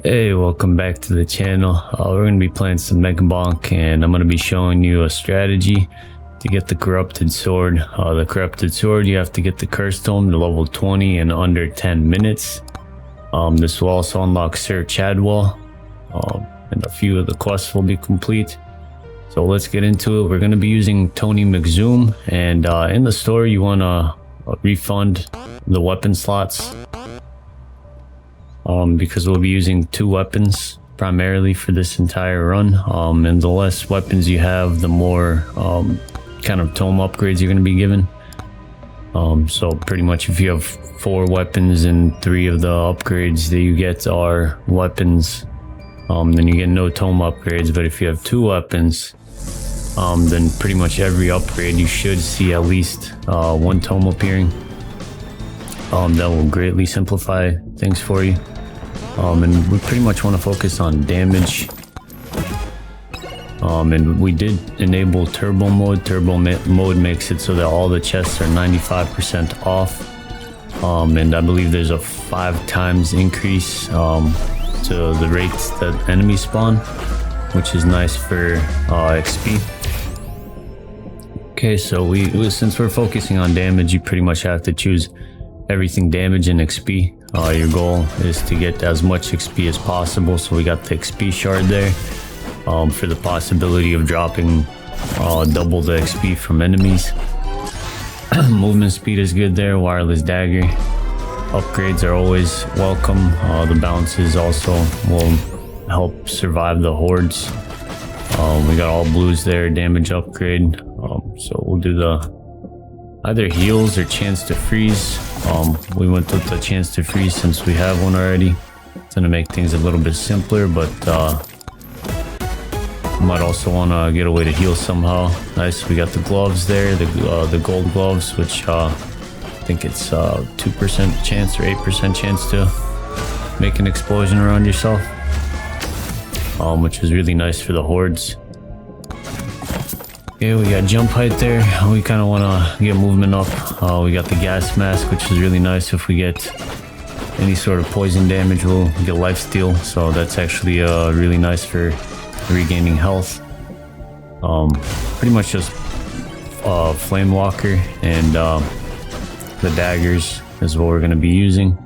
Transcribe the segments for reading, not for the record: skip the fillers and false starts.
Hey, welcome back to the channel. We're going to be playing some Megabonk, and I'm going to be showing you a strategy to get the Corrupted Sword. The Corrupted Sword, you have to get the Cursed Tome to level 20 in under 10 minutes. This will also unlock Sir Chadwell, and a few of the quests will be complete. So let's get into it. We're going to be using Tony McZoom, and in the store you want to refund the weapon slots. Because we'll be using 2 weapons primarily for this entire run, and the less weapons you have, the more kind of tome upgrades you're going to be given. So pretty much if you have 4 weapons and 3 of the upgrades that you get are weapons, then you get no tome upgrades. But if you have 2 weapons, then pretty much every upgrade you should see at least 1 tome appearing. That will greatly simplify things for you. And we pretty much want to focus on damage. And we did enable turbo mode. Turbo mode makes it so that all the chests are 95% off. And I believe there's a 5 times increase to the rates that enemies spawn, which is nice for XP. Okay, so since we're focusing on damage, you pretty much have to choose everything damage and XP. Your goal is to get as much XP as possible, so we got the XP shard there for the possibility of dropping double the XP from enemies. Movement speed is good there. Wireless dagger upgrades are always welcome. The bounces also will help survive the hordes. We got all blues there. Damage upgrade, so we'll do the either heals or chance to freeze. We went with the chance to freeze since we have one already. It's gonna make things a little bit simpler, but might also want to get a way to heal somehow. Nice, we got the gloves there, the gold gloves, which I think it's 2% chance or 8% chance to make an explosion around yourself, which is really nice for the hordes. Okay, we got jump height there. We kind of want to get movement up. We got the gas mask, which is really nice. If we get any sort of poison damage, we'll get lifesteal, so that's actually really nice for regaining health. Pretty much just flame walker and the daggers is what we're going to be using.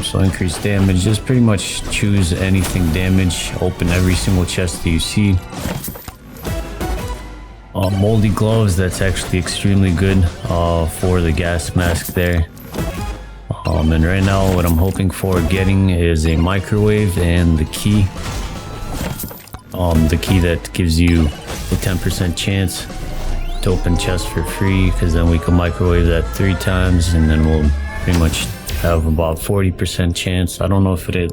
So increased damage, just pretty much choose anything damage, open every single chest that you see. Moldy gloves, that's actually extremely good for the gas mask there. And right now what I'm hoping for getting is a microwave and the key. The key that gives you a 10% chance to open chests for free, because then we can microwave that 3 times and then we'll pretty much have about 40% chance. I don't know if it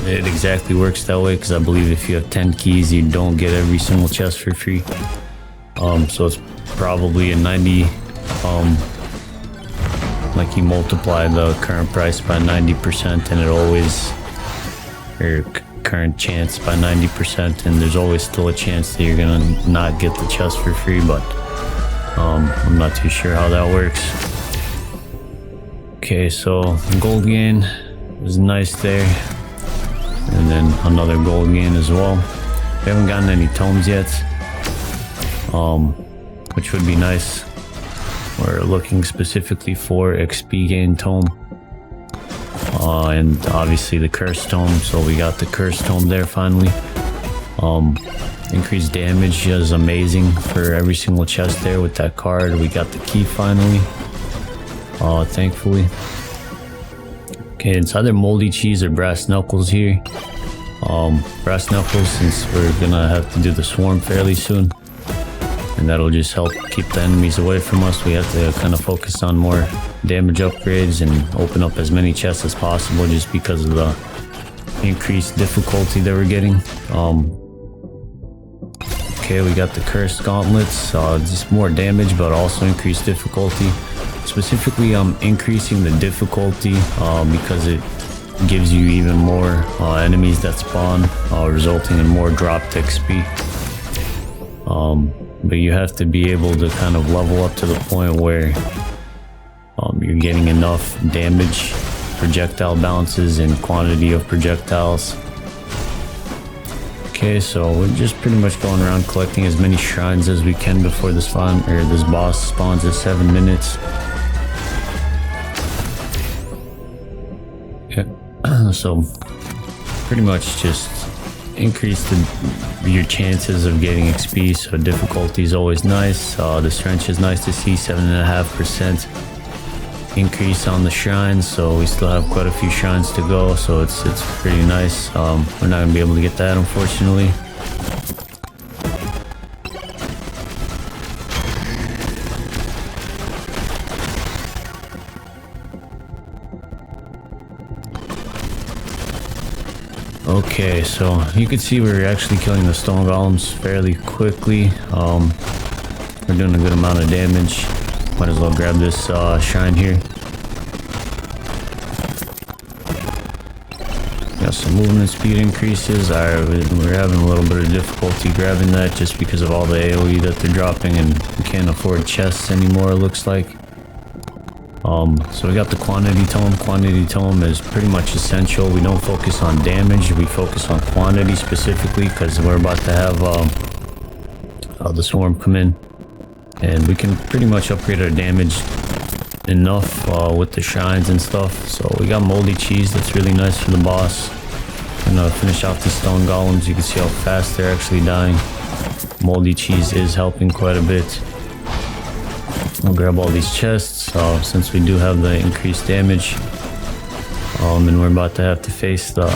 exactly works that way, because I believe if you have 10 keys you don't get every single chest for free. So it's probably a 90, like you multiply the current price by 90% and it always, or current chance by 90%, and there's always still a chance that you're gonna not get the chest for free, but I'm not too sure how that works. Okay, so gold gain is nice there, and then another gold gain as well. We haven't gotten any tomes yet, which would be nice. We're looking specifically for XP gain tome, and obviously the Cursed Tome, so we got the Cursed Tome there finally. Increased damage is amazing for every single chest there with that card. We got the key finally, thankfully. Okay, it's either moldy cheese or brass knuckles here. Brass knuckles, since we're gonna have to do the swarm fairly soon, and that'll just help keep the enemies away from us. We have to kind of focus on more damage upgrades and open up as many chests as possible, just because of the increased difficulty that we're getting. Okay, we got the cursed gauntlets, just more damage but also increased difficulty. Specifically, I'm increasing the difficulty because it gives you even more enemies that spawn, resulting in more dropped XP. But you have to be able to kind of level up to the point where you're getting enough damage projectile bounces and quantity of projectiles. Okay, so we're just pretty much going around collecting as many shrines as we can before this boss spawns at 7 minutes. Yeah, so pretty much just increase your chances of getting XP. So difficulty is always nice. The strength is nice to see, 7.5% increase on the shrines. So we still have quite a few shrines to go. So it's pretty nice. We're not gonna be able to get that, unfortunately. Okay, so you can see we're actually killing the stone golems fairly quickly. We're doing a good amount of damage. Might as well grab this shrine here. Got some movement speed increases. We're having a little bit of difficulty grabbing that just because of all the AoE that they're dropping, and we can't afford chests anymore, it looks like. So we got the quantity tome. Quantity tome is pretty much essential. We don't focus on damage, we focus on quantity specifically, because we're about to have the swarm come in, and we can pretty much upgrade our damage enough with the shrines and stuff. So we got moldy cheese, that's really nice for the boss. Gonna finish off these stone golems. You can see how fast they're actually dying. Moldy cheese is helping quite a bit. I'll grab all these chests since we do have the increased damage, and we're about to have to face the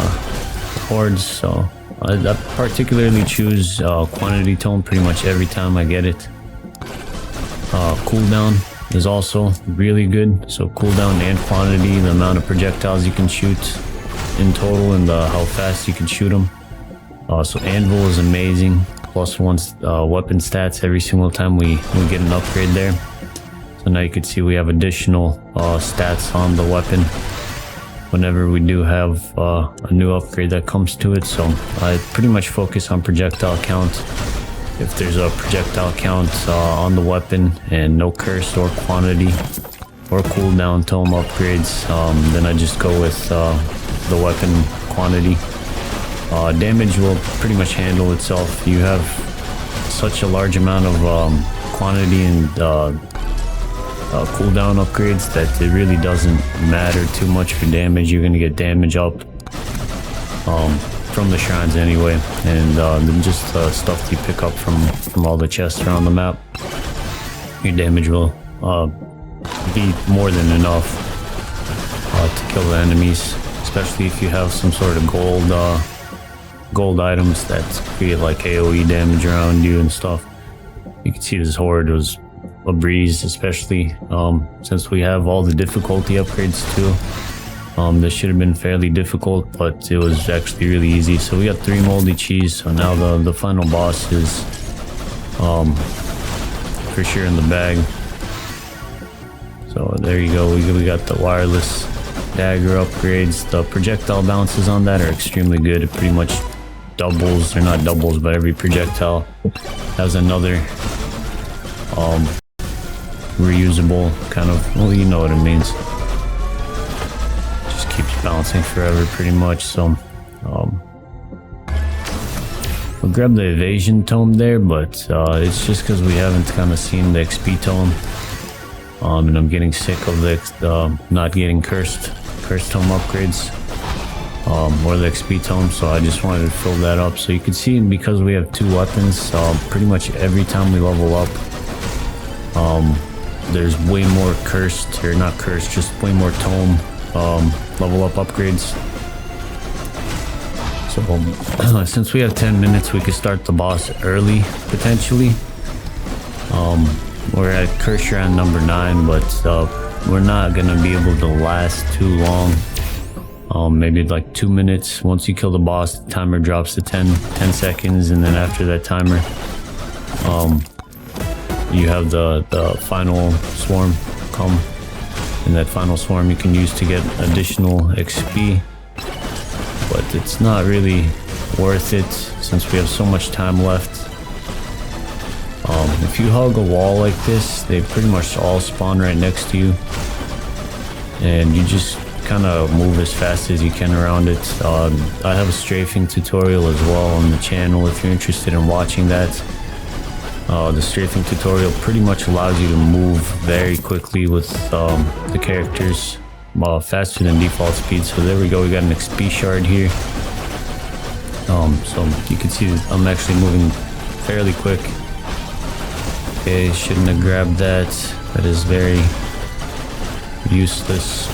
hordes. So I particularly choose quantity tome pretty much every time I get it. Cooldown is also really good. So cooldown and quantity, the amount of projectiles you can shoot in total, and how fast you can shoot them. So anvil is amazing. +1 weapon stats every single time we get an upgrade there. So now you can see we have additional stats on the weapon whenever we do have a new upgrade that comes to it. So I pretty much focus on projectile count. If there's a projectile count on the weapon and no curse or quantity or cooldown tome upgrades, then I just go with the weapon quantity. Damage will pretty much handle itself. You have such a large amount of quantity and cooldown upgrades that it really doesn't matter too much for damage. You're gonna get damage up from the shrines anyway, and then just stuff you pick up from all the chests around the map. Your damage will be more than enough to kill the enemies, especially if you have some sort of gold items that create like AoE damage around you and stuff. You can see this horde was a breeze, especially since we have all the difficulty upgrades too. This should have been fairly difficult, but it was actually really easy. So we got 3 moldy cheese. So now the final boss is for sure in the bag. So there you go. We got the wireless dagger upgrades. The projectile bounces on that are extremely good. It pretty much doubles, or not doubles, but every projectile has another reusable kind of, well, you know what it means. Just keeps bouncing forever pretty much. So we'll grab the evasion tome there, but it's just because we haven't kind of seen the XP tome, and I'm getting sick of the not getting cursed tome upgrades or the XP tome, so I just wanted to fill that up. So you can see, because we have 2 weapons, pretty much every time we level up, there's way more cursed, or not cursed, just way more tome level up upgrades. So since we have 10 minutes, we could start the boss early potentially. We're at curse shrine number 9, but we're not gonna be able to last too long. Maybe like 2 minutes. Once you kill the boss, the timer drops to 10 seconds, and then after that timer, you have the final swarm come, and that final swarm you can use to get additional XP, but it's not really worth it since we have so much time left. If you hug a wall like this, they pretty much all spawn right next to you, and you just kind of move as fast as you can around it. I have a strafing tutorial as well on the channel if you're interested in watching that. The strafing tutorial pretty much allows you to move very quickly with the characters, faster than default speed. So there we go, we got an XP shard here. So you can see I'm actually moving fairly quick. Okay, shouldn't have grabbed that. That is very useless.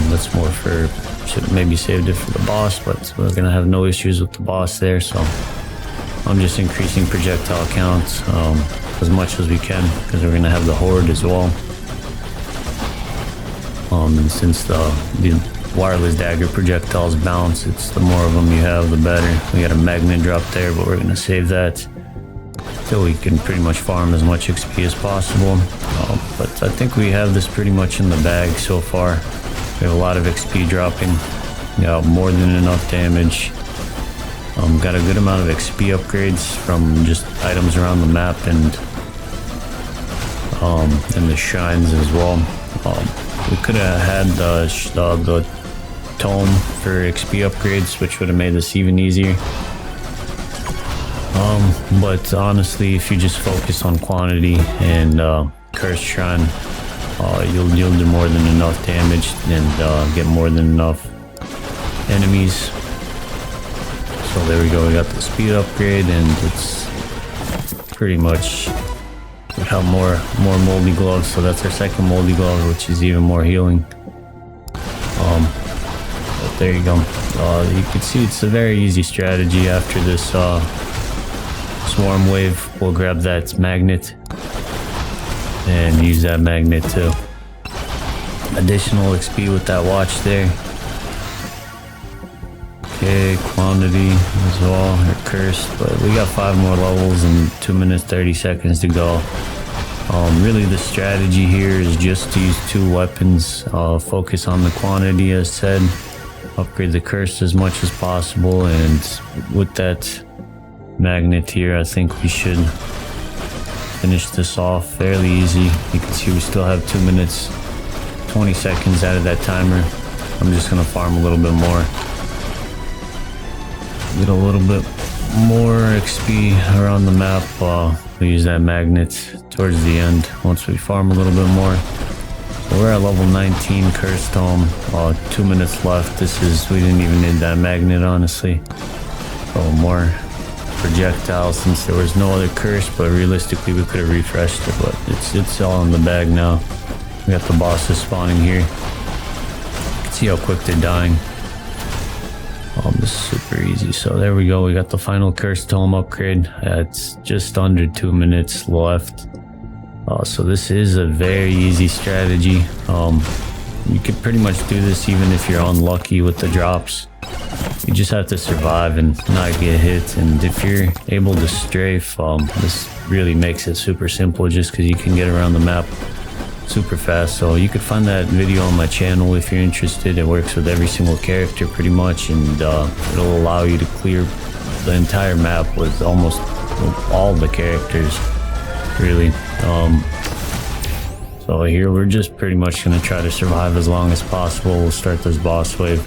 That's more for, should maybe saved it for the boss, but we're gonna have no issues with the boss there. So I'm just increasing projectile count as much as we can, because we're gonna have the horde as well. And since the wireless dagger projectiles bounce, it's the more of them you have, the better. We got a magnet drop there, but we're gonna save that till we can pretty much farm as much XP as possible. But I think we have this pretty much in the bag so far. We have a lot of XP dropping. Got more than enough damage. Got a good amount of XP upgrades from just items around the map and the shrines as well. We could have had the tome for XP upgrades, which would have made this even easier. But honestly, if you just focus on quantity and Cursed Shrine, you'll do more than enough damage and get more than enough enemies. So there we go, we got the speed upgrade, and it's pretty much, we have more moldy gloves, so that's our second moldy glove, which is even more healing. But there you go. You can see it's a very easy strategy. After this swarm wave, we'll grab that magnet and use that magnet to additional XP with that watch there. Okay, quantity as well, or cursed, but we got 5 more levels and 2 minutes 30 seconds to go. Really the strategy here is just to use 2 weapons, focus on the quantity as said, upgrade the curse as much as possible, and with that magnet here I think we should finish this off fairly easy. You can see we still have 2 minutes 20 seconds out of that timer. I'm just gonna farm a little bit more, get a little bit more XP around the map. We use that magnet towards the end once we farm a little bit more. So we're at level 19 Cursed Tome. 2 minutes left. We didn't even need that magnet, honestly. So more projectiles since there was no other curse, but realistically we could have refreshed it, but it's all in the bag now. We got the bosses spawning here. You can see how quick they're dying. This is super easy. So there we go, we got the final Cursed Tome upgrade. It's just under 2 minutes left. So this is a very easy strategy. You could pretty much do this even if you're unlucky with the drops. You just have to survive and not get hit, and if you're able to strafe, this really makes it super simple just because you can get around the map super fast. So you could find that video on my channel if you're interested. It works with every single character pretty much, and it'll allow you to clear the entire map with almost all the characters, really. So here we're just pretty much going to try to survive as long as possible. We'll start this boss wave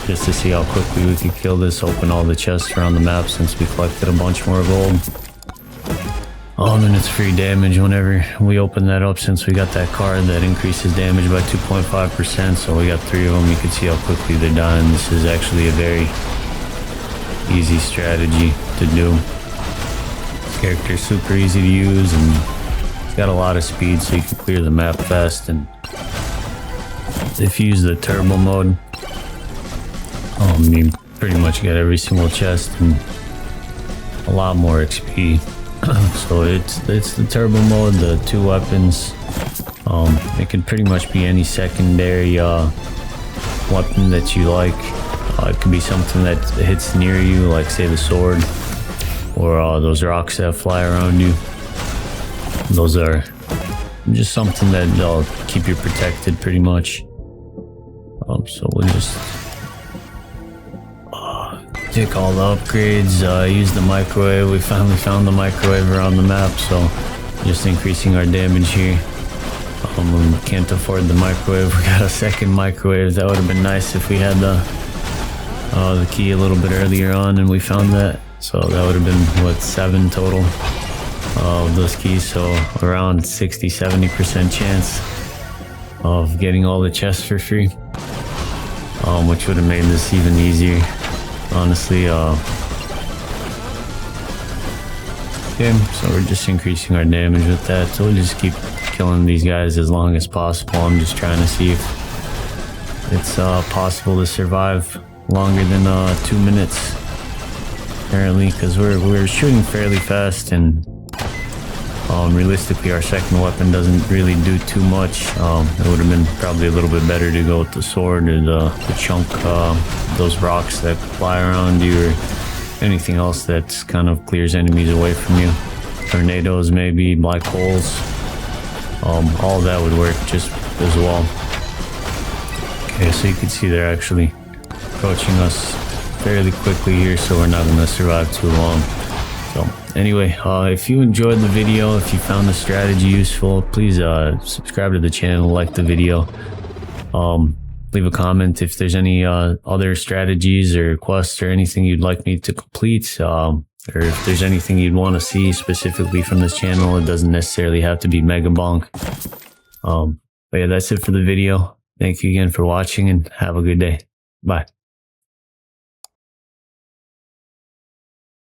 just to see how quickly we can kill this, open all the chests around the map since we collected a bunch more gold. And it's free damage whenever we open that up, since we got that card that increases damage by 2.5%. So we got 3 of them. You can see how quickly they're dying. This is actually a very easy strategy to do. This character's super easy to use, and it's got a lot of speed, so you can clear the map fast. And if you use the turbo mode, you pretty much get every single chest and a lot more XP. So it's the turbo mode, the 2 weapons. It can pretty much be any secondary weapon that you like. It could be something that hits near you, like say the sword, or those rocks that fly around you. Those are just something that'll keep you protected pretty much. So we'll just take all the upgrades, use the microwave. We finally found the microwave around the map, so just increasing our damage here. We can't afford the microwave. We got a second microwave. That would have been nice if we had the key a little bit earlier on and we found that. So that would have been, what, 7 total of those keys. So around 60-70% chance of getting all the chests for free, which would have made this even easier, honestly. Okay, so we're just increasing our damage with that. So we'll just keep killing these guys as long as possible. I'm just trying to see if it's possible to survive longer than 2 minutes apparently, because we're shooting fairly fast, and realistically our second weapon doesn't really do too much. It would have been probably a little bit better to go with the sword or the chunk, those rocks that fly around you, or anything else that kind of clears enemies away from you. Tornadoes, maybe black holes, all that would work just as well. Okay, so you can see they're actually approaching us fairly quickly here, so we're not going to survive too long. So anyway, if you enjoyed the video, if you found the strategy useful, please subscribe to the channel, like the video, leave a comment if there's any other strategies or quests or anything you'd like me to complete, or if there's anything you'd want to see specifically from this channel. It doesn't necessarily have to be Megabonk. But yeah, that's it for the video. Thank you again for watching, and have a good day. Bye.